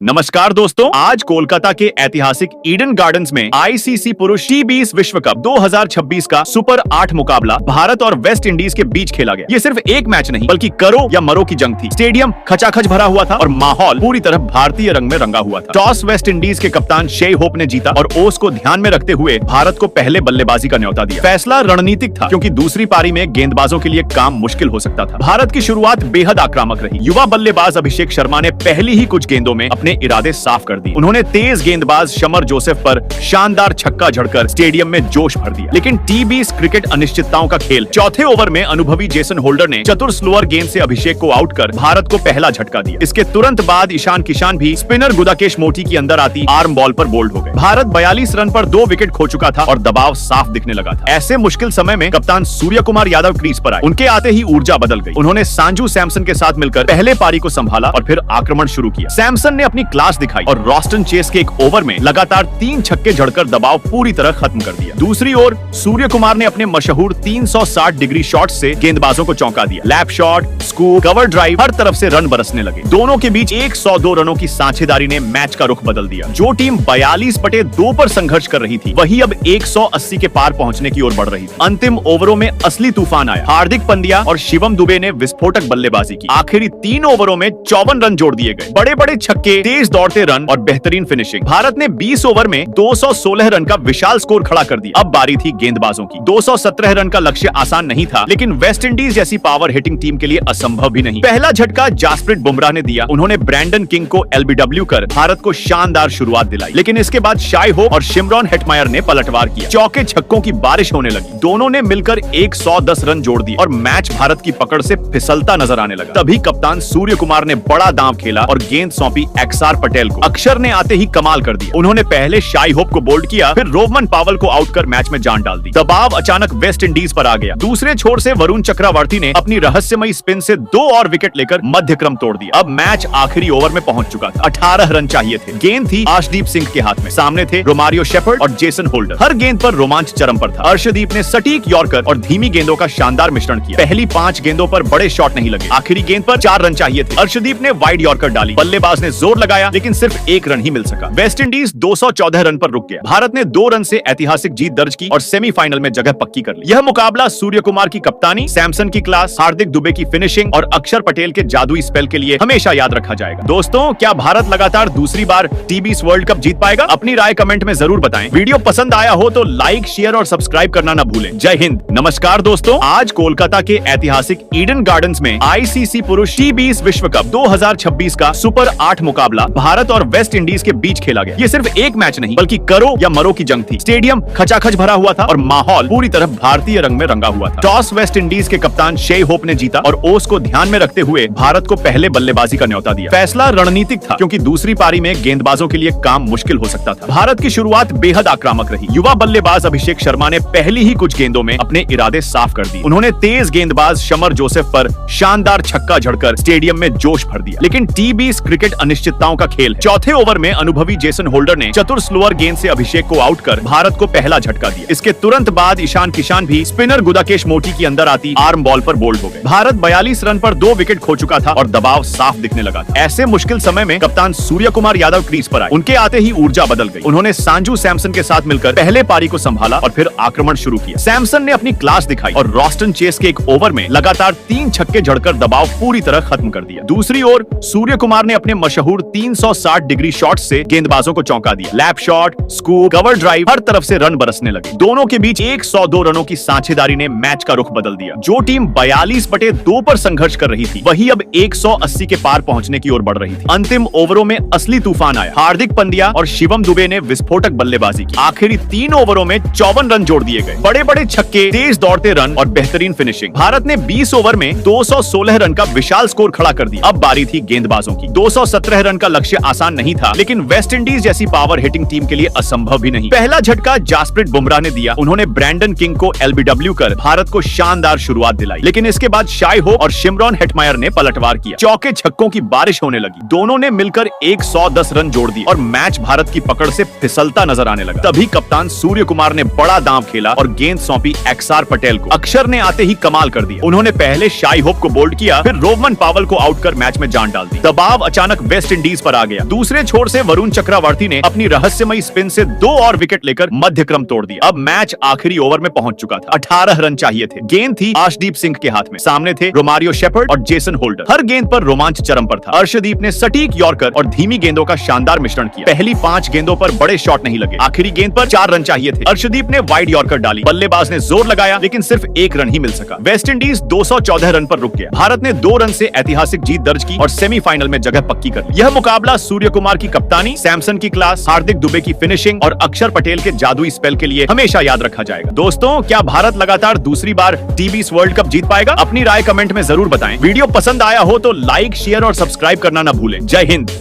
नमस्कार दोस्तों, आज कोलकाता के ऐतिहासिक ईडन गार्डन्स में आईसीसी पुरुष टी20 विश्व कप 2026 का सुपर 8 मुकाबला भारत और वेस्ट इंडीज के बीच खेला गया। ये सिर्फ एक मैच नहीं बल्कि करो या मरो की जंग थी। स्टेडियम खचाखच भरा हुआ था और माहौल पूरी तरह भारतीय रंग में रंगा हुआ था। टॉस वेस्ट इंडीज के कप्तान शे होप ने जीता और ओस को ध्यान में रखते हुए भारत को पहले बल्लेबाजी का न्योता दिया। फैसला रणनीतिक था क्योंकि दूसरी पारी में गेंदबाजों के लिए काम मुश्किल हो सकता था। भारत की शुरुआत बेहद आक्रामक रही। युवा बल्लेबाज अभिषेक शर्मा ने पहली ही कुछ गेंदों में अपने इरादे साफ कर दिए। उन्होंने तेज गेंदबाज शमर जोसेफ पर शानदार छक्का झड़कर स्टेडियम में जोश भर दिया। लेकिन टी20 क्रिकेट अनिश्चितताओं का खेल। चौथे ओवर में अनुभवी जेसन होल्डर ने चतुर स्लोअर गेंद से अभिषेक को आउट कर भारत को पहला झटका दिया। इसके तुरंत बाद ईशान किशन भी स्पिनर गुदाकेश मोती की अंदर आती आर्म बॉल पर बोल्ड हो गए। भारत 42 रन पर 2 विकेट खो चुका था और दबाव साफ दिखने लगा था। ऐसे मुश्किल समय में कप्तान सूर्य कुमार यादव क्रीज पर आए। उनके आते ही ऊर्जा बदल गई। उन्होंने संजू सैमसन के साथ मिलकर पहले पारी को संभाला और फिर आक्रमण शुरू किया। सैमसन ने अपनी क्लास दिखाई और रॉस्टन चेस के एक ओवर में लगातार 3 छक्के झड़कर दबाव पूरी तरह खत्म कर दिया। दूसरी ओर सूर्य कुमार ने अपने मशहूर 360 डिग्री शॉट से गेंदबाजों को चौंका दिया। Lap shot, scoop, cover drive, हर तरफ से रन बरसने लगे। दोनों के बीच 102 रनों की साझेदारी ने मैच का रुख बदल दिया। जो टीम 42/2 पर संघर्ष कर रही थी वही अब 180 के पार पहुंचने की ओर बढ़ रही थी। अंतिम ओवरों में असली तूफान आया। हार्दिक पांड्या और शिवम दुबे ने विस्फोटक बल्लेबाजी की। आखिरी 3 ओवरों में 54 रन जोड़ दिए गए। बड़े बड़े छक्के, तेज दौड़ते रन और बेहतरीन फिनिशिंग। भारत ने 20 ओवर में 216 रन का विशाल स्कोर खड़ा कर दिया। अब बारी थी गेंदबाजों की। 217 रन का लक्ष्य आसान नहीं था, लेकिन वेस्ट इंडीज जैसी पावर हिटिंग टीम के लिए असंभव भी नहीं। पहला झटका जसप्रीत बुमराह ने दिया। उन्होंने ब्रैंडन किंग को एलबीडब्ल्यू कर भारत को शानदार शुरुआत दिलाई। लेकिन इसके बाद शाई होप और शिमरॉन हेटमायर ने पलटवार किया। चौके छक्कों की बारिश होने लगी। दोनों ने मिलकर 110 रन जोड़ दिए और मैच भारत की पकड़ से फिसलता नजर आने लगा। तभी कप्तान सूर्य कुमार ने बड़ा दांव खेला और गेंद सौंपी अक्षर पटेल को। अक्षर ने आते ही कमाल कर दिया। उन्होंने पहले शाई होप को बोल्ड किया, फिर रोहमन पावल को आउट कर मैच में जान डाल दी। दबाव अचानक वेस्ट इंडीज पर आ गया। दूसरे छोर से वरुण चक्रवर्ती ने अपनी रहस्यमयी स्पिन से 2 और विकेट लेकर मध्य क्रम तोड़ दिया। अब मैच आखिरी ओवर में पहुंच चुका था। 18 रन चाहिए थे। गेंद थी आशदीप सिंह के हाथ में। सामने थे रोमारियो शेफर्ड और जेसन होल्डर। हर गेंद पर रोमांच चरम पर था। अर्शदीप ने सटीक यॉर्कर और धीमी गेंदों का शानदार मिश्रण किया। पहली 5 गेंदों पर बड़े शॉट नहीं लगे। आखिरी गेंद पर 4 रन चाहिए थे। अर्शदीप ने वाइड यॉर्कर डाली। बल्लेबाज ने जोर लगाया लेकिन सिर्फ 1 रन ही मिल सका। वेस्ट इंडीज 214 रन पर रुक गया। भारत ने 2 रन से ऐतिहासिक जीत दर्ज की और सेमीफाइनल में जगह पक्की कर ली। यह मुकाबला सूर्य कुमार की कप्तानी, सैमसन की क्लास, हार्दिक दुबे की फिनिशिंग और अक्षर पटेल के जादुई स्पेल के लिए हमेशा याद रखा जाएगा। दोस्तों, क्या भारत लगातार दूसरी बार टी20 वर्ल्ड कप जीत पाएगा? अपनी राय कमेंट में जरूर बताएं। वीडियो पसंद आया हो तो लाइक, शेयर और सब्सक्राइब करना न भूलें। जय हिंद। नमस्कार दोस्तों, आज कोलकाता के ऐतिहासिक ईडन गार्डन्स में आईसीसी पुरुष टी20 विश्व कप 2026 का सुपर 8 मुकाबला भारत और वेस्ट इंडीज के बीच खेला गया। ये सिर्फ एक मैच नहीं बल्कि करो या मरो की जंग थी। स्टेडियम खचाखच भरा हुआ था और माहौल पूरी तरह भारतीय रंग में रंगा हुआ था। टॉस वेस्ट इंडीज के कप्तान शे होप ने जीता और ओस को ध्यान में रखते हुए भारत को पहले बल्लेबाजी का न्योता दिया। फैसला रणनीतिक था क्योंकि दूसरी पारी में गेंदबाजों के लिए काम मुश्किल हो सकता था। भारत की शुरुआत बेहद आक्रामक रही। युवा बल्लेबाज अभिषेक शर्मा ने पहली ही कुछ गेंदों में अपने इरादे साफ कर दिए। उन्होंने तेज गेंदबाज शमर जोसेफ पर शानदार छक्का झड़कर स्टेडियम में जोश भर दिया। लेकिन टी20 क्रिकेट अनिश्चितताओं का खेल है। चौथे ओवर में अनुभवी जेसन होल्डर ने चतुर स्लोअर गेंद से अभिषेक को आउट कर भारत को पहला झटका दिया। इसके तुरंत बाद ईशान किशन भी स्पिनर गुदाकेश मोती की अंदर आती आर्म बॉल पर बोल्ड हो गए। भारत 42 रन पर 2 विकेट खो चुका था और दबाव साफ दिखने लगा था। ऐसे मुश्किल समय में कप्तान सूर्य कुमार यादव क्रीज पर आए। उनके आते ही ऊर्जा बदल गई। उन्होंने संजू सैमसन के साथ मिलकर पहले पारी को संभाला और फिर आक्रमण शुरू किया। सैमसन ने अपनी क्लास दिखाई और रॉस्टन चेस के एक ओवर में लगातार 3 छक्के झड़कर दबाव पूरी तरह खत्म कर दिया। दूसरी ओर सूर्य कुमार ने अपने मशहूर 360 डिग्री शॉट से गेंदबाजों को चौंका दिया। Lap shot, scoop, cover drive, हर तरफ से रन बरसने लगे। दोनों के बीच 102 रनों की साझेदारी ने मैच का रुख बदल दिया। जो टीम 42/2 पर संघर्ष कर रही थी वही अब 180 के पार पहुंचने की ओर बढ़ रही थी। अंतिम ओवरों में असली तूफान आया। हार्दिक पांड्या और शिवम दुबे ने विस्फोटक बल्लेबाजी की। आखिरी 3 ओवरों में 54 रन जोड़ दिए गए। बड़े बड़े छक्के, तेज दौड़ते रन और बेहतरीन फिनिशिंग। भारत ने 20 ओवर में 216 रन का विशाल स्कोर खड़ा कर दिया। अब बारी थी गेंदबाजों की। 217 रन का लक्ष्य आसान नहीं था, लेकिन वेस्ट इंडीज जैसी पावर हिटिंग टीम के लिए असंभव भी नहीं। पहला झटका जसप्रीत बुमराह ने दिया। उन्होंने ब्रैंडन किंग को एलबीडब्ल्यू कर भारत को शानदार शुरुआत दिलाई। लेकिन इसके बाद शाई होप और शिमरॉन हेटमायर ने पलटवार किया। चौके छक्कों की बारिश होने लगी। दोनों ने मिलकर 110 रन जोड़ दिए और मैच भारत की पकड़ से फिसलता नजर आने लगा। तभी कप्तान सूर्य कुमार ने बड़ा दांव खेला और गेंद सौंपी अक्षर पटेल को। अक्षर ने आते ही कमाल कर दिया। उन्होंने पहले शाई होप को बोल्ड किया, फिर रोहमन पावल को आउट कर मैच में जान डाल दी। दबाव अचानक वेस्ट इंडीज क्रीज पर आ गया। दूसरे छोर से वरुण चक्रवर्ती ने अपनी रहस्यमयी स्पिन से 2 और विकेट लेकर मध्य क्रम तोड़ दिया। अब मैच आखिरी ओवर में पहुंच चुका था। 18 रन चाहिए थे। गेंद थी आशदीप सिंह के हाथ में। सामने थे रोमारियो शेफर्ड और जेसन होल्डर। हर गेंद पर रोमांच चरम पर था। अर्शदीप ने सटीक यॉर्कर और धीमी गेंदों का शानदार मिश्रण किया। पहली 5 गेंदों पर बड़े शॉट नहीं लगे। आखिरी गेंद पर 4 रन चाहिए थे। अर्शदीप ने वाइड यॉर्कर डाली। बल्लेबाज ने जोर लगाया लेकिन सिर्फ 1 रन ही मिल सका। वेस्ट इंडीज 214 रन पर रुक गया। भारत ने 2 रन से ऐतिहासिक जीत दर्ज की और सेमीफाइनल में जगह पक्की कर ली। यह मुकाबला सूर्य कुमार की कप्तानी, सैमसन की क्लास, हार्दिक दुबे की फिनिशिंग और अक्षर पटेल के जादुई स्पेल के लिए हमेशा याद रखा जाएगा। दोस्तों, क्या भारत लगातार दूसरी बार टी20 वर्ल्ड कप जीत पाएगा? अपनी राय कमेंट में जरूर बताएं। वीडियो पसंद आया हो तो लाइक, शेयर और सब्सक्राइब करना ना भूलें। जय हिंद।